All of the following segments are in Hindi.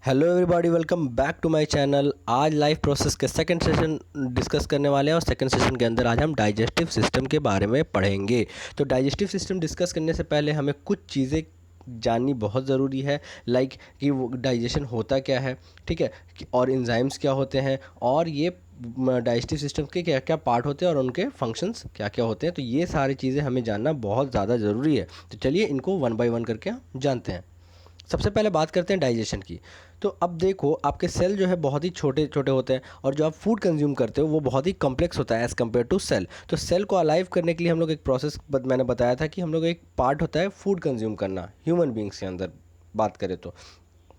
Hello everybody, welcome back to my channel. आज लाइफ प्रोसेस के सेकंड सेशन डिस्कस करने वाले हैं और सेकंड सेशन के अंदर आज हम डाइजेस्टिव सिस्टम के बारे में पढ़ेंगे। तो डाइजेस्टिव सिस्टम डिस्कस करने से पहले हमें कुछ चीज़ें जाननी बहुत ज़रूरी है, लाइक कि वो डाइजेशन होता क्या है, ठीक है, और एंजाइम्स क्या होते हैं, और ये डाइजेस्टिव सिस्टम के क्या क्या पार्ट होते हैं और उनके फंक्शंस क्या क्या होते हैं। तो ये सारी चीज़ें हमें जानना बहुत ज़्यादा ज़रूरी है। तो चलिए इनको वन बाय वन करके हम जानते हैं। सबसे पहले बात करते हैं डाइजेशन की। तो अब देखो, आपके सेल जो है बहुत ही छोटे छोटे होते हैं और जो आप फूड कंज्यूम करते हो वो बहुत ही कॉम्प्लेक्स होता है एज़ कम्पेयर टू सेल। तो सेल को अलाइव करने के लिए हम लोग एक प्रोसेस, मैंने बताया था कि हम लोग एक पार्ट होता है फूड कंज्यूम करना ह्यूमन बींग्स के अंदर बात करें तो,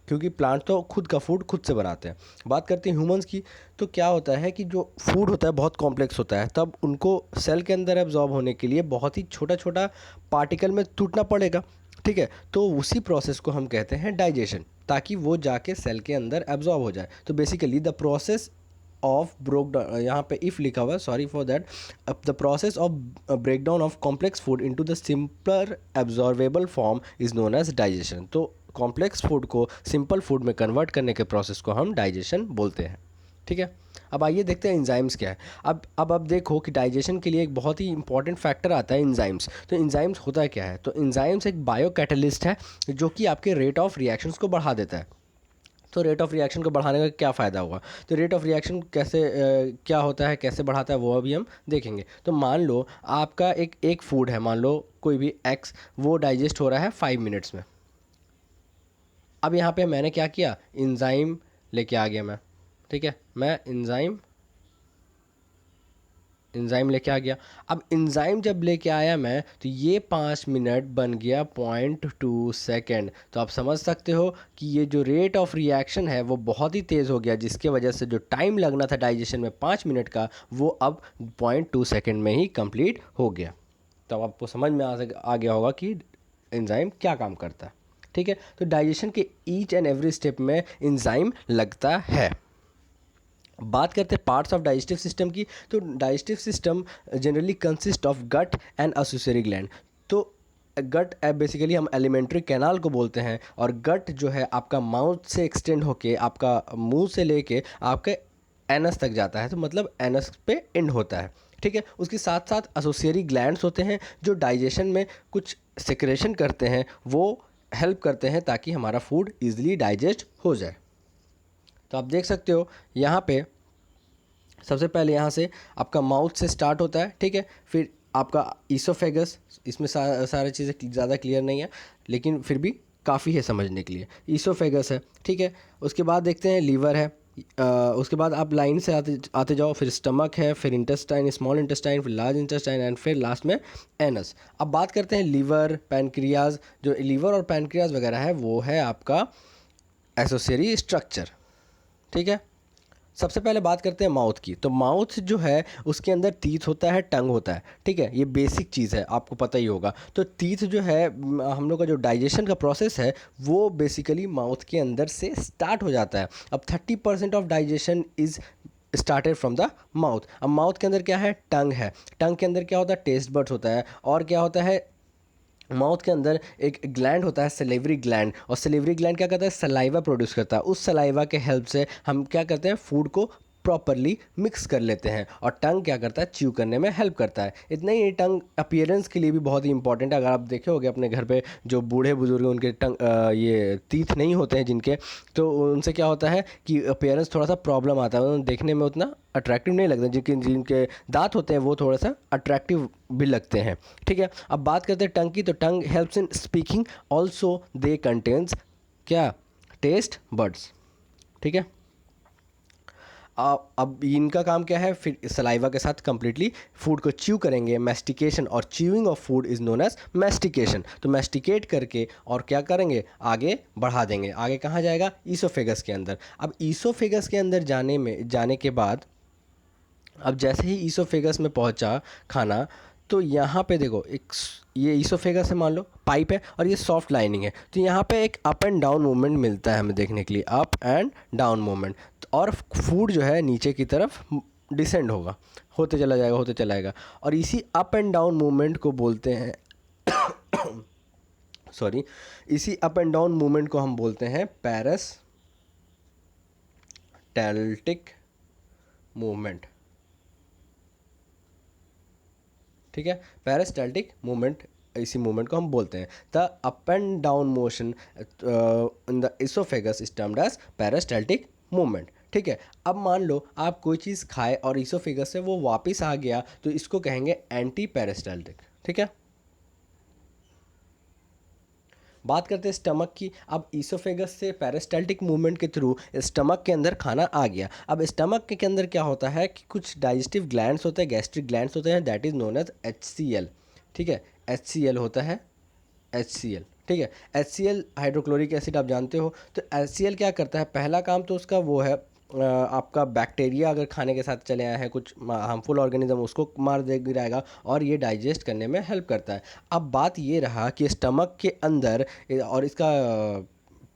क्योंकि प्लांट तो खुद का फूड खुद से बनाते हैं। बात करते हैं ह्यूमंस की, तो क्या होता है कि जो फूड होता है बहुत कॉम्प्लेक्स होता है, तब उनको सेल के अंदर एब्जॉर्ब होने के लिए बहुत ही छोटा छोटा पार्टिकल में टूटना पड़ेगा, ठीक है। तो उसी प्रोसेस को हम कहते हैं डाइजेशन, ताकि वो जाके सेल के अंदर एब्जॉर्ब हो जाए। तो basically the process of broke down, यहाँ पे इफ़ लिखा हुआ है, sorry for that, the process of break down of complex food into the simpler absorbable form is known as digestion. तो कॉम्प्लेक्स फूड को सिंपल फूड में कन्वर्ट करने के प्रोसेस को हम डाइजेशन बोलते हैं, ठीक है। अब आइए देखते हैं एंजाइम्स क्या है। अब देखो कि डाइजेशन के लिए एक बहुत ही इंपॉर्टेंट फैक्टर आता है एंजाइम्स। तो एंजाइम्स होता है क्या है? तो एंजाइम्स एक बायो कैटलिस्ट है जो कि आपके रेट ऑफ रिएक्शंस को बढ़ा देता है। तो रेट ऑफ रिएक्शन को बढ़ाने का क्या फ़ायदा हुआ? तो रेट ऑफ रिएक्शन कैसे क्या होता है, कैसे बढ़ाता है, वो अभी हम देखेंगे। तो मान लो आपका एक फूड है, मान लो कोई भी एक्स, वो डाइजेस्ट हो रहा है 5 मिनट्स में। अब यहाँ पे मैंने क्या किया, एंजाइम लेके आ गया मैं, ठीक है, मैं एंजाइम लेके आ गया। अब एंजाइम जब लेके आया मैं, तो ये 5 मिनट बन गया 0.2 सेकेंड। तो आप समझ सकते हो कि ये जो रेट ऑफ रिएक्शन है वो बहुत ही तेज़ हो गया, जिसके वजह से जो टाइम लगना था डाइजेशन में 5 मिनट का, वो अब 0.2 सेकेंड में ही कंप्लीट हो गया। तो अब आपको समझ में आ गया होगा कि एंजाइम क्या काम करता है, ठीक है। तो डाइजेशन के ईच एंड एवरी स्टेप में एंजाइम लगता है। बात करते हैं पार्ट्स ऑफ डाइजेस्टिव सिस्टम की। तो digestive system generally consist of gut and associatory gland. तो गट बेसिकली हम एलिमेंट्री कैनाल को बोलते हैं, और गट जो है आपका माउथ से एक्सटेंड होके, आपका मुंह से लेके आपके एनस तक जाता है। तो मतलब एनस पे एंड होता है, ठीक है। उसके साथ साथ एसोसिएटरी ग्लैंड्स होते हैं जो डाइजेशन में कुछ सेक्रेशन करते हैं, वो हेल्प करते हैं ताकि हमारा फूड ईजिली डाइजेस्ट हो जाए। तो आप देख सकते हो यहाँ पे सबसे पहले यहाँ से आपका माउथ से स्टार्ट होता है, ठीक है। फिर आपका ईसोफेगस, इसमें सारी चीज़ें ज़्यादा क्लियर नहीं है, लेकिन फिर भी काफ़ी है समझने के लिए। ईसोफेगस है, ठीक है। उसके बाद देखते हैं लीवर है। उसके बाद आप लाइन से आते आते जाओ, फिर स्टमक है, फिर इंटेस्टाइन, स्मॉल इंटेस्टाइन, फिर लार्ज इंटेस्टाइन, एंड फिर लास्ट में एनस। अब बात करते हैं लीवर, पैनक्रियाज। जो लीवर और पैनक्रियाज वगैरह है वो है आपका एसोसिएटरी स्ट्रक्चर, ठीक है। सबसे पहले बात करते हैं माउथ की। तो माउथ जो है उसके अंदर टीथ होता है, टंग होता है, ठीक है। ये बेसिक चीज़ है, आपको पता ही होगा। तो टीथ जो है, हम लोग का जो डाइजेशन का प्रोसेस है वो बेसिकली माउथ के अंदर से स्टार्ट हो जाता है। अब 30% of digestion is started from the mouth. अब माउथ के अंदर क्या है, टंग है। टंग के अंदर क्या होता है, टेस्ट बड्स होता है। और क्या होता है, माउथ के अंदर एक ग्लैंड होता है, सलेवरी ग्लैंड, और सलेवरी ग्लैंड क्या करता है, सलाइवा प्रोड्यूस करता है। उस सलाइवा के हेल्प से हम क्या करते हैं, फूड को प्रॉपरली मिक्स कर लेते हैं। और टंग क्या करता है, च्यू करने में हेल्प करता है। इतना ही, टंग अपीयरेंस के लिए भी बहुत ही इंपॉर्टेंट है। अगर आप देखे होगे अपने घर पे जो बूढ़े बुजुर्ग हैं, उनके टंग ये टीथ नहीं होते हैं जिनके, तो उनसे क्या होता है कि अपीयरेंस थोड़ा सा प्रॉब्लम आता है, उन्हें देखने में उतना अट्रैक्टिव नहीं लगता। जिनके जिनके दांत होते हैं वो थोड़ा सा अट्रैक्टिव भी लगते हैं, ठीक है। अब बात करते हैं टंग की। तो tongue helps in speaking, also they contains क्या, टेस्ट बड्स, ठीक है। अब इनका काम क्या है, फिर सलाइवा के साथ कंप्लीटली फूड को च्यू करेंगे, मैस्टिकेशन, और chewing of food is known as mastication. तो मैस्टिकेट करके और क्या करेंगे, आगे बढ़ा देंगे। आगे कहाँ जाएगा, ईसोफेगस के अंदर। अब ईसोफेगस के अंदर जाने के बाद, अब जैसे ही ईसोफेगस में पहुंचा खाना, तो यहाँ पे देखो, ये ईसोफेगस है, मान लो पाइप है, और ये सॉफ्ट लाइनिंग है। तो यहाँ पे एक अप एंड डाउन मूवमेंट मिलता है हमें देखने के लिए, अप एंड डाउन मूवमेंट। और फूड जो है नीचे की तरफ डिसेंड होगा, होते चला जाएगा, होते चला जाएगा। और इसी अप एंड डाउन मूवमेंट को बोलते हैं सॉरी, इसी अप एंड डाउन मूवमेंट को हम बोलते हैं पेरिस्टैल्टिक मूवमेंट, ठीक है, पेरिस्टैल्टिक मूवमेंट, इसी मूवमेंट को हम बोलते हैं। The up and down motion in the oesophagus is termed as peristaltic movement, ठीक है। अब मान लो आप कोई चीज़ खाए और इसोफेगस से वो वापस आ गया, तो इसको कहेंगे एंटी पेरिस्टैल्टिक, ठीक है। बात करते हैं स्टमक की। अब ईसोफेगस से पेरिस्टैल्टिक मूवमेंट के थ्रू स्टमक के अंदर खाना आ गया। अब स्टमक के अंदर क्या होता है कि कुछ डाइजेस्टिव ग्लैंड्स होते हैं, गैस्ट्रिक ग्लैंड्स होते हैं, that is known as HCl, ठीक है। HCl होता है, HCl, ठीक है। HCl हाइड्रोक्लोरिक एसिड आप जानते हो। तो HCl क्या करता है, पहला काम तो उसका वो है आपका बैक्टीरिया अगर खाने के साथ चले आए हैं, कुछ हार्मफुल ऑर्गेनिज्म, उसको मार दे गिराएगा और ये डाइजेस्ट करने में हेल्प करता है। अब बात ये रहा कि स्टमक के अंदर और इसका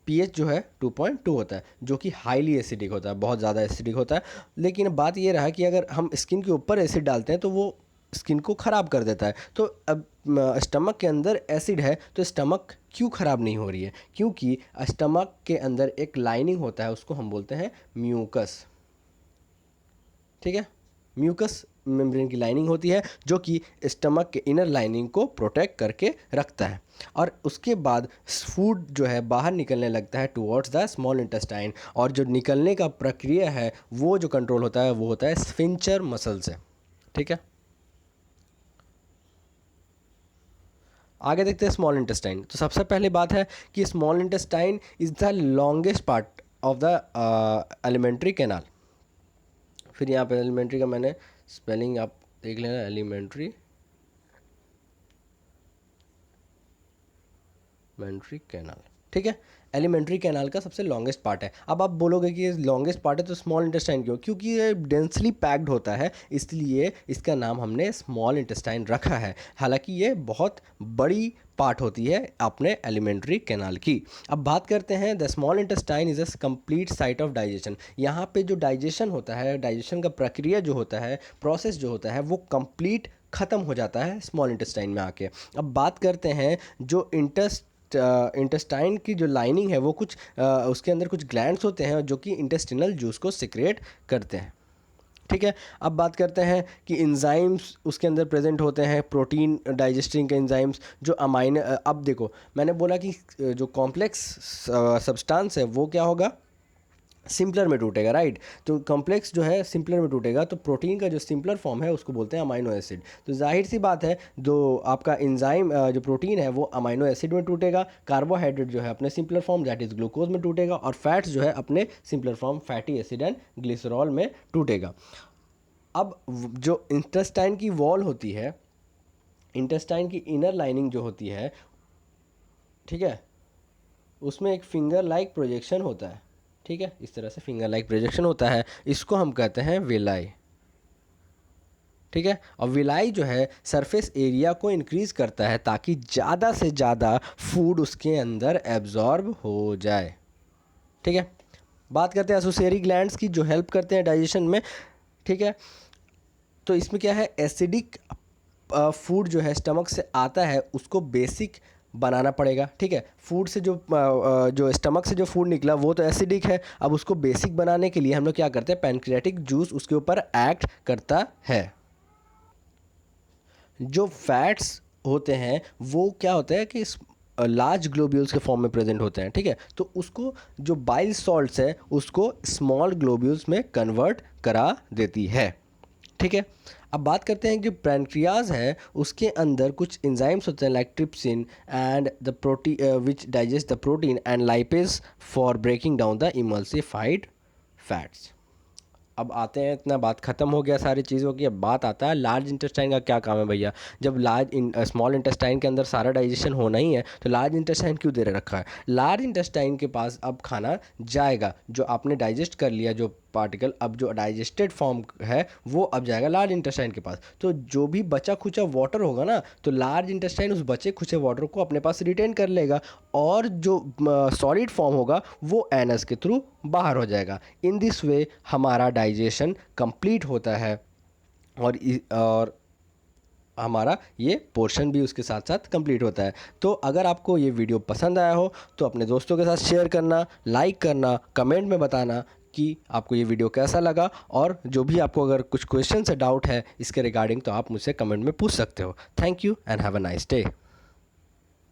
पीएच जो है 2.2 होता है, जो कि हाईली एसिडिक होता है, बहुत ज़्यादा एसिडिक होता है। लेकिन बात ये रहा कि अगर हम स्किन के ऊपर एसिड डालते हैं तो वो स्किन को ख़राब कर देता है। तो अब स्टमक के अंदर एसिड है, तो स्टमक क्यों ख़राब नहीं हो रही है? क्योंकि स्टमक के अंदर एक लाइनिंग होता है, उसको हम बोलते हैं म्यूकस, ठीक है। म्यूकस मेम्ब्रेन की लाइनिंग होती है जो कि स्टमक के इनर लाइनिंग को प्रोटेक्ट करके रखता है। और उसके बाद फूड जो है बाहर निकलने लगता है टुवर्ड्स द स्मॉल इंटेस्टाइन, और जो निकलने का प्रक्रिया है वो जो कंट्रोल होता है वो होता है स्फिंक्टर मसल से, ठीक है। आगे देखते हैं स्मॉल इंटेस्टाइन। तो सबसे पहले बात है कि small intestine is the longest part of the alimentary canal. फिर यहाँ पे एलिमेंट्री का मैंने स्पेलिंग आप देख लेना, एलिमेंट्री कैनाल, ठीक है। एलिमेंट्री कैनाल का सबसे लॉन्गेस्ट पार्ट है। अब आप बोलोगे कि ये लॉन्गेस्ट पार्ट है तो स्मॉल इंटेस्टाइन क्यों? क्योंकि ये डेंसली पैक्ड होता है, इसलिए इसका नाम हमने स्मॉल इंटेस्टाइन रखा है। हालांकि ये बहुत बड़ी पार्ट होती है अपने एलिमेंट्री कैनाल की। अब बात करते हैं the small intestine is a complete site of digestion. यहाँ पे जो डाइजेशन होता है, डाइजेशन का प्रक्रिया जो होता है, प्रोसेस जो होता है, वो कंप्लीट ख़त्म हो जाता है स्मॉल इंटेस्टाइन में आके। अब बात करते हैं जो इंटेस्टाइन की जो लाइनिंग है वो कुछ उसके अंदर कुछ ग्लैंड्स होते हैं जो कि इंटेस्टिनल जूस को सिक्रेट करते हैं, ठीक है। अब बात करते हैं कि एंजाइम्स उसके अंदर प्रेजेंट होते हैं, प्रोटीन डाइजेस्टिंग के एंजाइम्स जो अमाइनो। अब देखो मैंने बोला कि जो कॉम्प्लेक्स सब्सटेंस है वो क्या होगा, सिंपलर में टूटेगा, राइट। तो कॉम्प्लेक्स जो है सिंपलर में टूटेगा, तो प्रोटीन का जो सिंपलर फॉर्म है उसको बोलते हैं अमाइनो एसिड। तो जाहिर सी बात है जो आपका एंजाइम जो प्रोटीन है वो अमाइनो एसिड में टूटेगा, कार्बोहाइड्रेट जो है अपने simpler form that is glucose में टूटेगा, और फैट्स जो है अपने simpler form fatty acid and glycerol में टूटेगा। अब जो इंटेस्टाइन की वॉल होती है, इंटेस्टाइन की इनर लाइनिंग जो होती है, ठीक है, उसमें एक फिंगर लाइक प्रोजेक्शन होता है, ठीक है। इस तरह से फिंगर लाइक प्रोजेक्शन होता है, इसको हम कहते हैं विलाई, ठीक है। और विलाई जो है सरफेस एरिया को इंक्रीज करता है ताकि ज़्यादा से ज़्यादा फूड उसके अंदर एब्जॉर्ब हो जाए, ठीक है। बात करते हैं एसोसेरी ग्लैंड्स की जो हेल्प करते हैं डाइजेशन में, ठीक है। तो इसमें क्या है, एसिडिक फूड जो है स्टमक से आता है उसको बेसिक बनाना पड़ेगा, ठीक है। फूड से जो स्टमक से जो फूड निकला वो तो एसिडिक है, अब उसको बेसिक बनाने के लिए हम लोग क्या करते हैं, पैनक्रियाटिक जूस उसके ऊपर एक्ट करता है। जो फैट्स होते हैं वो क्या होता है कि लार्ज ग्लोब्यूल्स के फॉर्म में प्रेजेंट होते हैं, ठीक है। तो उसको जो बाइल सॉल्ट्स है उसको स्मॉल ग्लोब्यूल्स में कन्वर्ट करा देती है, ठीक है। अब बात करते हैं कि जो पैनक्रियाज है उसके अंदर कुछ एंजाइम्स होते हैं like trypsin and the protein which digest the protein and lipase for breaking down the emulsified fats. अब आते हैं, इतना बात ख़त्म हो गया सारी चीज़ों की। अब बात आता है लार्ज इंटेस्टाइन का क्या काम है भैया। जब स्मॉल इंटेस्टाइन के अंदर सारा डाइजेशन होना ही है तो लार्ज इंटेस्टाइन क्यों दे रखा है? लार्ज इंटेस्टाइन के पास अब खाना जाएगा, जो आपने डाइजेस्ट कर लिया जो पार्टिकल, अब जो डाइजेस्टेड फॉर्म है वो अब जाएगा लार्ज इंटेस्टाइन के पास। तो जो भी बचा खुचा वाटर होगा ना, तो लार्ज इंटेस्टाइन उस बचे खुचे वाटर को अपने पास रिटेन कर लेगा, और जो सॉलिड फॉर्म होगा वो एनस के थ्रू बाहर हो जाएगा। इन दिस वे हमारा डाइजेशन कंप्लीट होता है, और हमारा ये पोर्शन भी उसके साथ साथ कंप्लीट होता है। तो अगर आपको ये वीडियो पसंद आया हो तो अपने दोस्तों के साथ शेयर करना, लाइक करना, कमेंट में बताना कि आपको ये वीडियो कैसा लगा, और जो भी आपको अगर कुछ क्वेश्चन से डाउट है इसके रिगार्डिंग तो आप मुझसे कमेंट में पूछ सकते हो। Thank you and have a nice day.